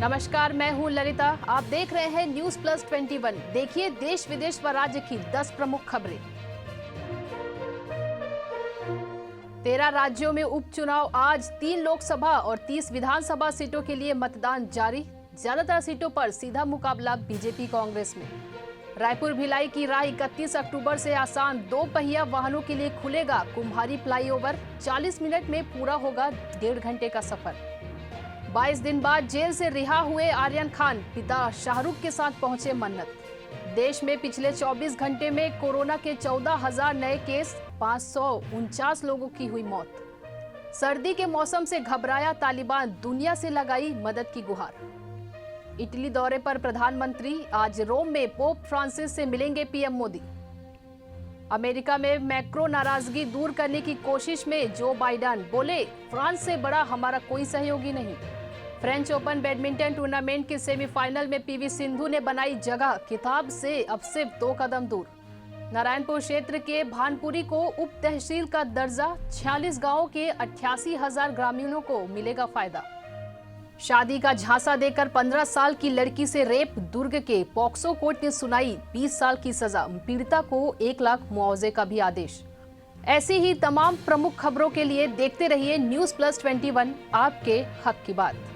नमस्कार, मैं हूं ललिता। आप देख रहे हैं न्यूज प्लस 21। देखिए देश विदेश व राज्य की 10 प्रमुख खबरें। 13 राज्यों में उपचुनाव आज। 3 लोकसभा और 30 विधानसभा सीटों के लिए मतदान जारी। ज्यादातर सीटों पर सीधा मुकाबला बीजेपी कांग्रेस में। रायपुर भिलाई की राह 31 अक्टूबर से आसान। 2 पहिया वाहनों के लिए खुलेगा कुम्हारी फ्लाईओवर। 40 मिनट में पूरा होगा 1.5 घंटे का सफर। 22 दिन बाद जेल से रिहा हुए आर्यन खान पिता शाहरुख के साथ पहुंचे मन्नत। देश में पिछले 24 घंटे में कोरोना के 14,000 नए केस, 549 लोगों की हुई मौत। सर्दी के मौसम से घबराया तालिबान, दुनिया से लगाई मदद की गुहार। इटली दौरे पर प्रधानमंत्री, आज रोम में पोप फ्रांसिस से मिलेंगे पीएम मोदी। अमेरिका में मैक्रो नाराजगी दूर करने की कोशिश में जो बाइडेन बोले, फ्रांस से बड़ा हमारा कोई सहयोगी नहीं। फ्रेंच ओपन बैडमिंटन टूर्नामेंट के सेमीफाइनल में पीवी सिंधु ने बनाई जगह, खिताब से अब सिर्फ 2 कदम दूर। नारायणपुर क्षेत्र के भानपुरी को उप तहसील का दर्जा, 46 गांवों के 88,000 ग्रामीणों को मिलेगा फायदा। शादी का झांसा देकर 15 साल की लड़की से रेप, दुर्ग के पॉक्सो कोर्ट ने सुनाई 20 साल की सजा। पीड़िता को 1 लाख मुआवजे का भी आदेश। ऐसी ही तमाम प्रमुख खबरों के लिए देखते रहिए न्यूज प्लस 21, आपके हक की बात।